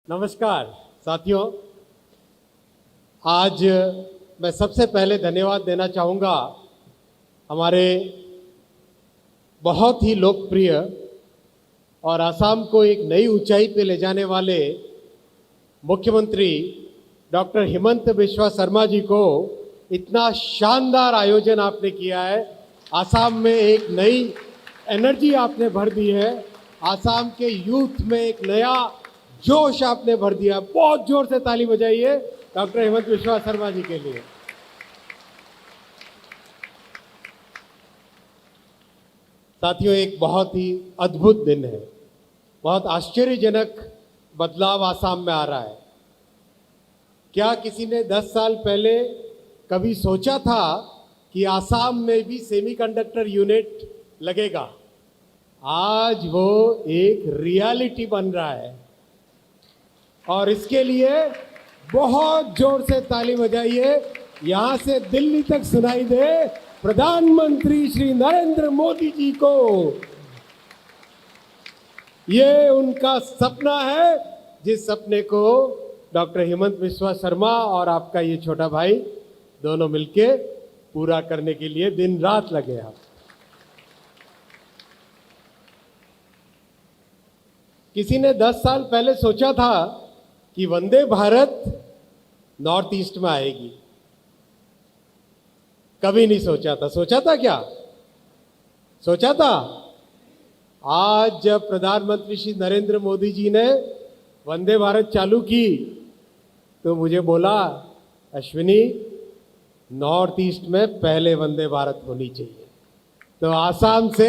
नमस्कार साथियों, आज मैं सबसे पहले धन्यवाद देना चाहूँगा हमारे बहुत ही लोकप्रिय और असम को एक नई ऊंचाई पे ले जाने वाले मुख्यमंत्री डॉक्टर हिमंत बिस्वा शर्मा जी को। इतना शानदार आयोजन आपने किया है, असम में एक नई एनर्जी आपने भर दी है, असम के यूथ में एक नया जोश आपने भर दिया। बहुत जोर से ताली बजाइए डॉक्टर हिमंत बिस्वा शर्मा जी के लिए। साथियों, एक बहुत ही अद्भुत दिन है, बहुत आश्चर्यजनक बदलाव असम में आ रहा है। क्या किसी ने 10 साल पहले कभी सोचा था कि असम में भी सेमीकंडक्टर यूनिट लगेगा? आज वो एक रियलिटी बन रहा है और इसके लिए बहुत जोर से ताली बजाइए। यहां से दिल्ली तक सुनाई दे प्रधानमंत्री श्री नरेंद्र मोदी जी को। ये उनका सपना है, जिस सपने को डॉक्टर हिमंत बिस्वा शर्मा और आपका ये छोटा भाई दोनों मिलके पूरा करने के लिए दिन रात लगे हैं। किसी ने 10 साल पहले सोचा था कि वंदे भारत नॉर्थ ईस्ट में आएगी? कभी नहीं सोचा था। सोचा था क्या? सोचा था? आज जब प्रधानमंत्री श्री नरेंद्र मोदी जी ने वंदे भारत चालू की तो मुझे बोला, अश्विनी, नॉर्थ ईस्ट में पहले वंदे भारत होनी चाहिए। तो आसाम से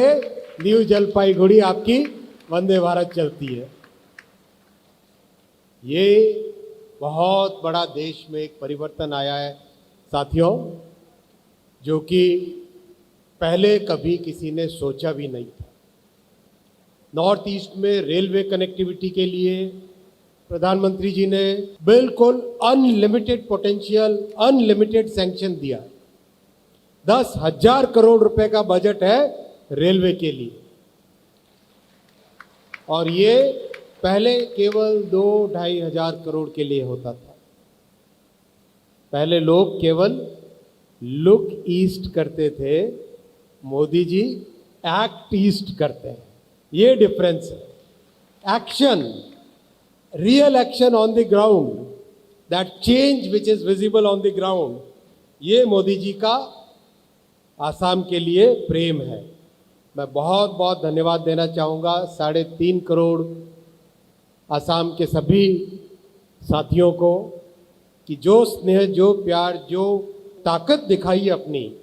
न्यू जलपाईगुड़ी आपकी वंदे भारत चलती है। ये बहुत बड़ा देश में एक परिवर्तन आया है साथियों, जो कि पहले कभी किसी ने सोचा भी नहीं था। नॉर्थ ईस्ट में रेलवे कनेक्टिविटी के लिए प्रधानमंत्री जी ने बिल्कुल अनलिमिटेड पोटेंशियल, अनलिमिटेड सैंक्शन दिया। 10,000 करोड़ रुपए का बजट है रेलवे के लिए, और ये पहले केवल 2-2.5 हजार करोड़ के लिए होता था। पहले लोग केवल लुक ईस्ट करते थे, मोदी जी एक्ट ईस्ट करते हैं। ये डिफरेंस है। Action, real action on the ground, that change which is visible on the ground, ये मोदी जी का आसाम के लिए प्रेम है। मैं बहुत बहुत धन्यवाद देना चाहूँगा 3.5 करोड़ आसाम के सभी साथियों को कि जो स्नेह, जो प्यार, जो ताकत दिखाई अपनी,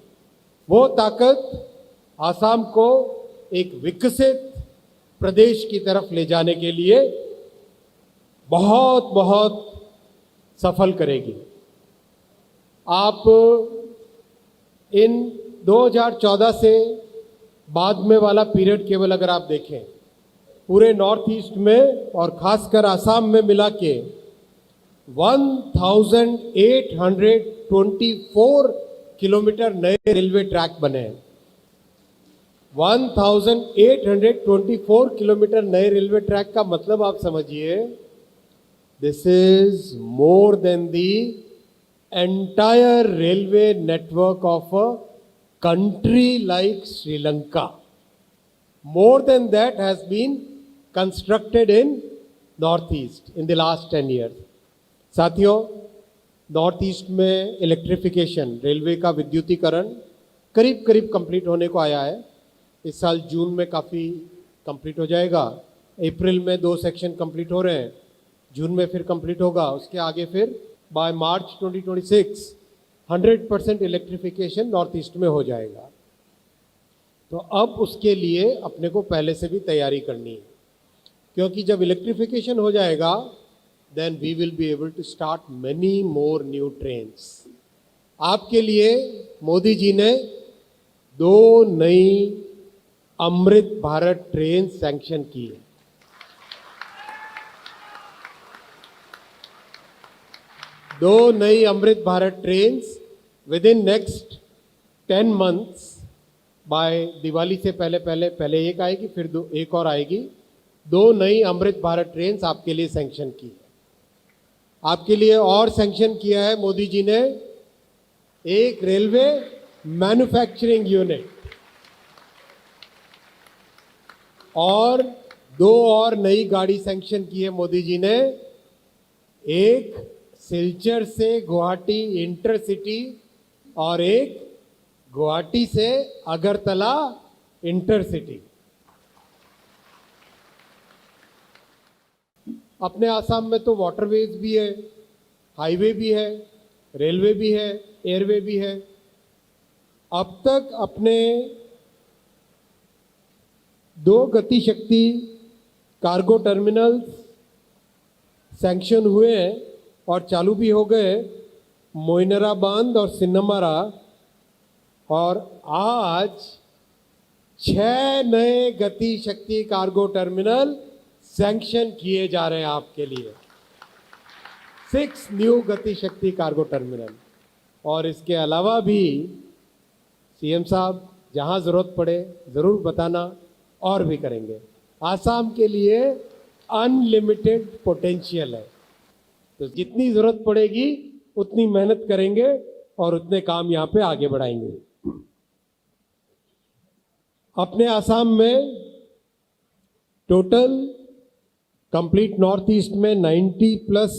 वो ताकत आसाम को एक विकसित प्रदेश की तरफ ले जाने के लिए बहुत बहुत सफल करेगी। आप इन 2014 से बाद में वाला पीरियड केवल अगर आप देखें, पूरे नॉर्थ ईस्ट में और खासकर आसाम में मिला के 1824 किलोमीटर नए रेलवे ट्रैक बने हैं। 1824 किलोमीटर नए रेलवे ट्रैक का मतलब आप समझिए, this is more than the entire railway network of a country like Sri Lanka. More than that has been constructed in Northeast in the last 10 years. साथियों, North east में electrification, railway का विद्युतीकरण करीब करीब कंप्लीट होने को आया है। इस साल जून में काफ़ी कंप्लीट हो जाएगा। अप्रैल में 2 सेक्शन कंप्लीट हो रहे हैं, जून में फिर कंप्लीट होगा। उसके आगे फिर by March 2026 100% electrification north east में हो जाएगा। तो अब उसके लिए अपने को पहले से भी तैयारी करनी है, क्योंकि जब इलेक्ट्रिफिकेशन हो जाएगा then we will be able to start many more new trains. आपके लिए मोदी जी ने 2 नई अमृत भारत ट्रेन सैंक्शन की है। 2 नई Amrit Bharat trains within next 10 months, by Diwali से पहले एक आएगी, फिर एक और आएगी। 2 नई अमृत भारत ट्रेन्स आपके लिए सैंक्शन की है। आपके लिए और सैंक्शन किया है मोदी जी ने एक रेलवे मैन्युफैक्चरिंग यूनिट और 2 और नई गाड़ी सैंक्शन की है मोदी जी ने, एक सिलचर से गुवाहाटी इंटरसिटी और एक गुवाहाटी से अगरतला इंटरसिटी। अपने आसाम में तो वाटरवेज भी है, हाईवे भी है, रेलवे भी है, एयरवे भी है। अब तक अपने 2 गति शक्ति कार्गो टर्मिनल्स सैंक्शन हुए हैं और चालू भी हो गए, मोइनरा बांध और सिन्नमरा। और आज 6 नए गति शक्ति कार्गो टर्मिनल सैंक्शन किए जा रहे हैं आपके लिए, 6 न्यू गति शक्ति कार्गो टर्मिनल। और इसके अलावा भी सीएम साहब जहां जरूरत पड़े जरूर बताना, और भी करेंगे। आसाम के लिए अनलिमिटेड पोटेंशियल है, तो जितनी जरूरत पड़ेगी उतनी मेहनत करेंगे और उतने काम यहाँ पे आगे बढ़ाएंगे। अपने आसाम में टोटल कंप्लीट नॉर्थ ईस्ट में 90 प्लस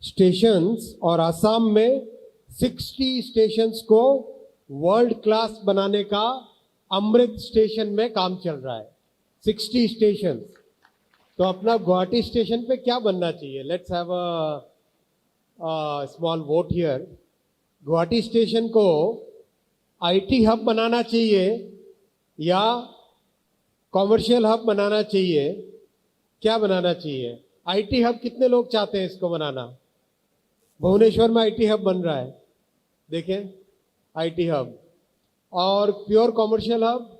स्टेशंस और आसाम में 60 स्टेशंस को वर्ल्ड क्लास बनाने का अमृत स्टेशन में काम चल रहा है। 60 स्टेशंस। तो अपना गुवाहाटी स्टेशन पे क्या बनना चाहिए? Let's have a small vote here. Guwahati station को आईटी हब बनाना चाहिए या कॉमर्शियल हब बनाना चाहिए? क्या बनाना चाहिए? आईटी हब कितने लोग चाहते हैं इसको बनाना? भुवनेश्वर में आईटी हब बन रहा है, देखें आईटी हब। और प्योर कॉमर्शियल हब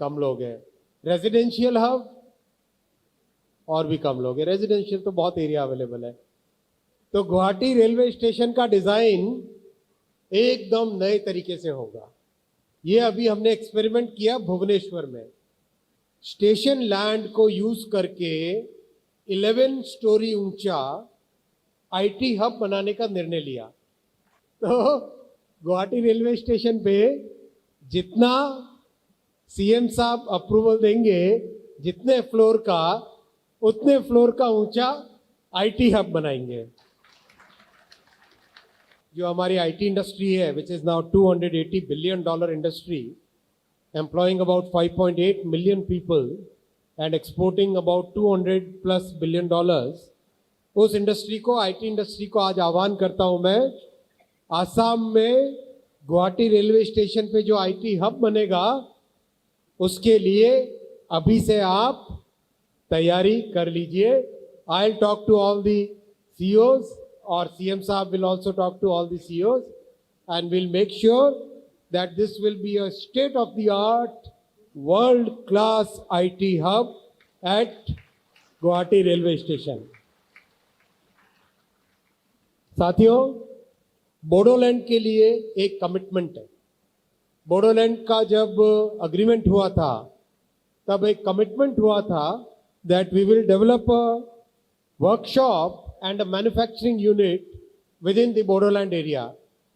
कम लोग हैं। रेजिडेंशियल हब और भी कम लोग हैं। रेजिडेंशियल तो बहुत एरिया अवेलेबल है। तो गुवाहाटी रेलवे स्टेशन का डिजाइन एकदम नए तरीके से होगा। ये अभी हमने एक्सपेरिमेंट किया भुवनेश्वर में। स्टेशन लैंड को यूज करके 11 स्टोरी ऊंचा आईटी हब बनाने का निर्णय लिया। तो गुवाहाटी रेलवे स्टेशन पे जितना सीएम साहब अप्रूवल देंगे, जितने फ्लोर का, उतने फ्लोर का ऊंचा आईटी हब बनाएंगे। जो हमारी आईटी इंडस्ट्री है, which is now $280 billion industry, employing about 5.8 million people and exporting about $200+ billion, उस इंडस्ट्री को, आईटी इंडस्ट्री को आज आह्वान करता हूं मैं, आसाम में गुवाहाटी रेलवे स्टेशन पे जो आईटी हब बनेगा उसके लिए अभी से आप तैयारी कर लीजिए। I will talk to all the CEOs और सीएम साहब will also talk to all the CEOs and we'll make sure that this will be a state-of-the-art, world-class IT hub at Guwahati Railway Station. साथियों, बोडोलैंड के लिए एक commitment है। बोडोलैंड का जब agreement हुआ था तब एक कमिटमेंट हुआ था that we will develop a workshop and a manufacturing unit within the Bodoland area.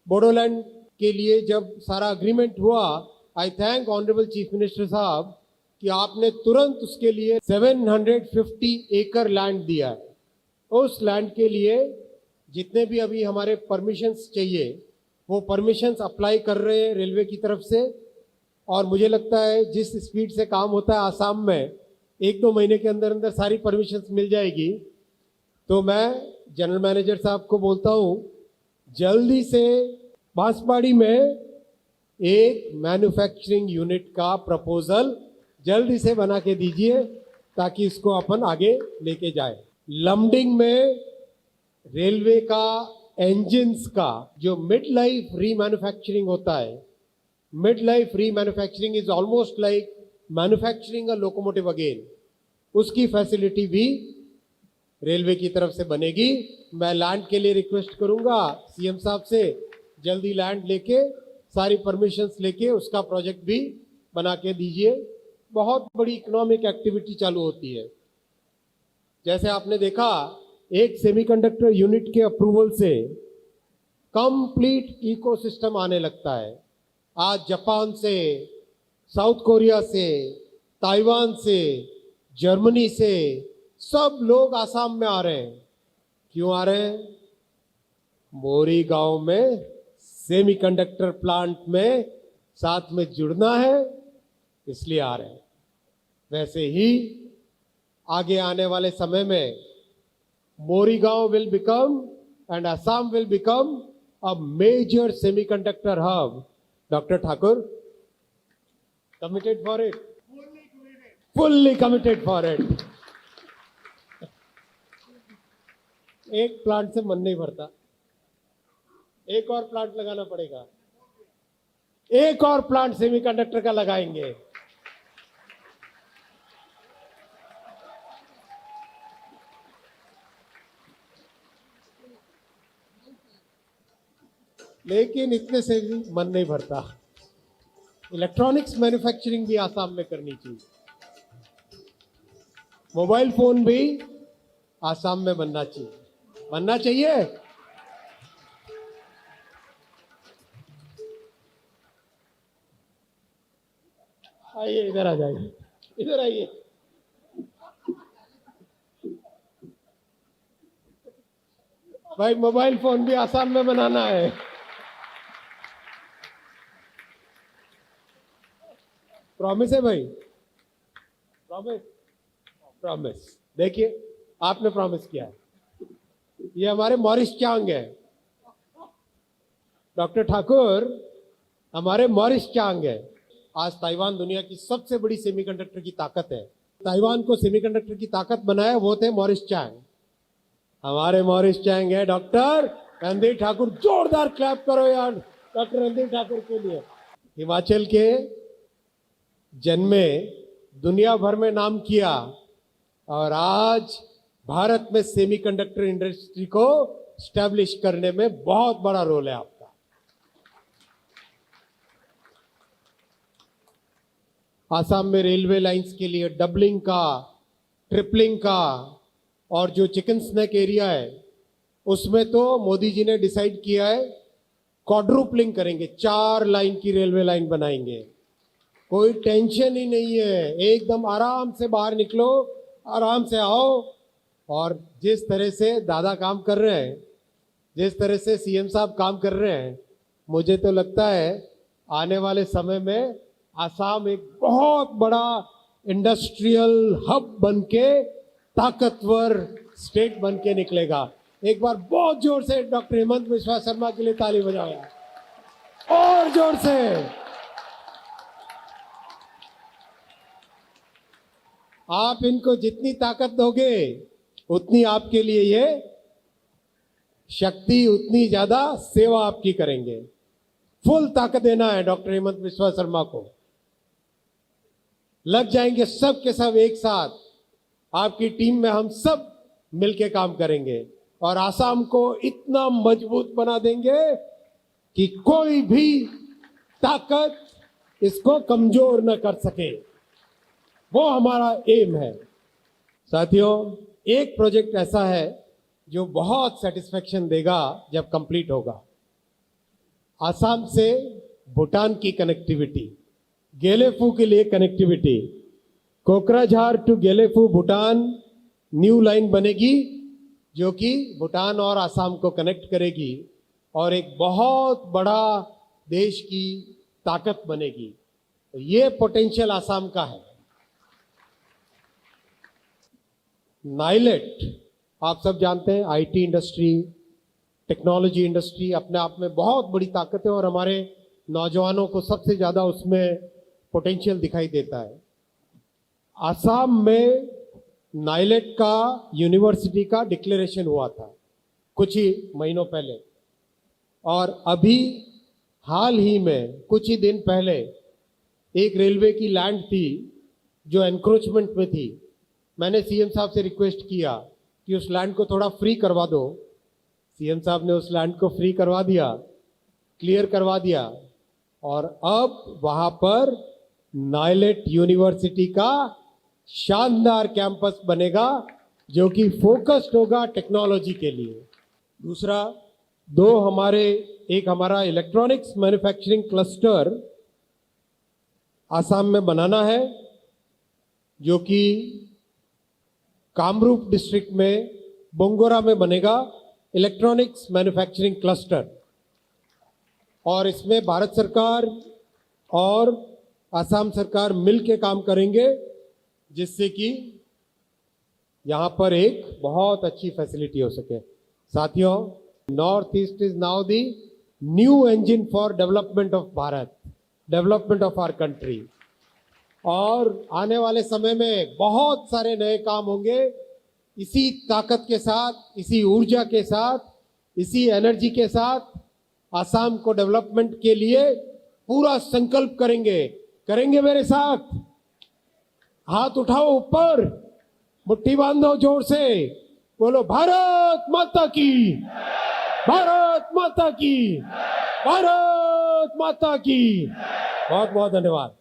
Bodoland के लिए जब सारा अग्रीमेंट हुआ, आई थैंक ऑनरेबल चीफ मिनिस्टर साहब कि आपने तुरंत उसके लिए 750 एकड़ लैंड दिया है। उस लैंड के लिए जितने भी अभी हमारे परमिशंस चाहिए वो परमिशंस अप्लाई कर रहे हैं रेलवे की तरफ से। और मुझे लगता है जिस स्पीड से काम होता है आसाम में, 1-2 महीने के अंदर अंदर सारी परमिशंस मिल जाएगी। तो मैं जनरल मैनेजर साहब को बोलता हूँ, जल्दी से बांसवाड़ी में एक मैन्युफैक्चरिंग यूनिट का प्रपोजल जल्दी से बना के दीजिए ताकि इसको अपन आगे लेके जाए। लमडिंग में रेलवे का इंजन्स का जो मिड लाइफ रीमैन्युफैक्चरिंग होता है, mid life remanufacturing is almost like manufacturing a locomotive again, उसकी फैसिलिटी भी रेलवे की तरफ से बनेगी। मैं लैंड के लिए रिक्वेस्ट करूंगा सीएम साहब से, जल्दी लैंड लेके सारी परमिशंस लेके उसका प्रोजेक्ट भी बना के दीजिए। बहुत बड़ी इकोनॉमिक एक्टिविटी चालू होती है। जैसे आपने देखा एक सेमीकंडक्टर यूनिट के अप्रूवल से कंप्लीट इकोसिस्टम आने लगता है। आज जापान से, साउथ कोरिया से, ताइवान से, जर्मनी से सब लोग आसाम में आ रहे हैं। क्यों आ रहे हैं? मोरी गांव में सेमीकंडक्टर प्लांट में साथ में जुड़ना है, इसलिए आ रहे हैं। वैसे ही आगे आने वाले समय में Morigaon will become and Assam will become a major semiconductor hub. Doctor Thakur, committed for it? Fully committed for it. एक प्लांट से मन नहीं भरता, एक और प्लांट लगाना पड़ेगा। एक और प्लांट सेमीकंडक्टर का लगाएंगे। लेकिन इतने से भी मन नहीं भरता। इलेक्ट्रॉनिक्स मैन्युफैक्चरिंग भी आसाम में करनी चाहिए। मोबाइल फोन भी आसाम में बनना चाहिए। बनना चाहिए। आइए, इधर आ जाइए, इधर आइए। भाई, मोबाइल फोन भी आसाम में बनाना है। प्रॉमिस है भाई? प्रॉमिस? प्रॉमिस। देखिए, आपने प्रॉमिस किया है। ये हमारे मॉरिस चांग है। डॉक्टर ठाकुर हमारे मॉरिस चांग है। आज ताइवान दुनिया की सबसे बड़ी सेमीकंडक्टर की ताकत है। ताइवान को सेमीकंडक्टर की ताकत बनाया वो थे मॉरिस चांग। हमारे मॉरिस चांग है डॉक्टर रणधीर ठाकुर। जोरदार क्लैप करो यार डॉक्टर रणधीर ठाकुर के लिए। हिमाचल के जन्मे, दुनिया भर में नाम किया, और आज भारत में सेमीकंडक्टर इंडस्ट्री को स्टैब्लिश करने में बहुत बड़ा रोल है आपका। आसाम में रेलवे लाइंस के लिए डबलिंग का, ट्रिपलिंग का, और जो चिकन स्नैक एरिया है उसमें तो मोदी जी ने डिसाइड किया है क्वाड्रुपलिंग करेंगे। 4 लाइन की रेलवे लाइन बनाएंगे। कोई टेंशन ही नहीं है, एकदम आराम से बाहर निकलो, आराम से आओ। और जिस तरह से दादा काम कर रहे हैं, जिस तरह से सीएम साहब काम कर रहे हैं, मुझे तो लगता है आने वाले समय में आसाम एक बहुत बड़ा इंडस्ट्रियल हब बनके, ताकतवर स्टेट बनके निकलेगा। एक बार बहुत जोर से डॉक्टर हेमंत बिस्वा शर्मा के लिए ताली बजाओ, और जोर से। आप इनको जितनी ताकत दोगे उतनी आपके लिए ये शक्ति, उतनी ज्यादा सेवा आपकी करेंगे। फुल ताकत देना है डॉक्टर हेमंत बिस्वा शर्मा को। लग जाएंगे सब के सब एक साथ। आपकी टीम में हम सब मिलके काम करेंगे और आसाम को इतना मजबूत बना देंगे कि कोई भी ताकत इसको कमजोर न कर सके। वो हमारा एम है। साथियों, एक प्रोजेक्ट ऐसा है जो बहुत सेटिस्फेक्शन देगा जब कंप्लीट होगा। आसाम से भूटान की कनेक्टिविटी, गेलेफू के लिए connectivity, Kokrajhar to Gelephu Bhutan new line बनेगी जो कि भूटान और आसाम को कनेक्ट करेगी और एक बहुत बड़ा देश की ताकत बनेगी। ये पोटेंशियल आसाम का है। नाइलेट, आप सब जानते हैं, आईटी इंडस्ट्री, टेक्नोलॉजी इंडस्ट्री अपने आप में बहुत बड़ी ताकत है और हमारे नौजवानों को सबसे ज़्यादा उसमें पोटेंशियल दिखाई देता है। आसाम में नाइलेट का यूनिवर्सिटी का डिक्लेरेशन हुआ था कुछ ही महीनों पहले, और अभी हाल ही में कुछ ही दिन पहले एक रेलवे की लैंड थी जो एनक्रोचमेंट में थी। मैंने सीएम साहब से रिक्वेस्ट किया कि उस लैंड को थोड़ा फ्री करवा दो। सीएम साहब ने उस लैंड को फ्री करवा दिया, क्लियर करवा दिया, और अब वहां पर नाइलेट यूनिवर्सिटी का शानदार कैंपस बनेगा जो कि फोकस्ड होगा टेक्नोलॉजी के लिए। दूसरा, एक हमारा इलेक्ट्रॉनिक्स मैन्युफैक्चरिंग क्लस्टर आसाम में बनाना है, जो कि कामरूप डिस्ट्रिक्ट में बोंगोरा में बनेगा इलेक्ट्रॉनिक्स मैन्युफैक्चरिंग क्लस्टर। और इसमें भारत सरकार और आसाम सरकार मिल के काम करेंगे, जिससे कि यहाँ पर एक बहुत अच्छी फैसिलिटी हो सके। साथियों, North East is now the new engine for development of Bharat, development of our country. और आने वाले समय में बहुत सारे नए काम होंगे। इसी ताकत के साथ, इसी ऊर्जा के साथ, इसी एनर्जी के साथ आसाम को डेवलपमेंट के लिए पूरा संकल्प करेंगे मेरे साथ। हाथ उठाओ ऊपर, मुट्ठी बांधो जोर से, बोलो भारत माता की, भारत माता की, भारत माता की। बहुत बहुत धन्यवाद।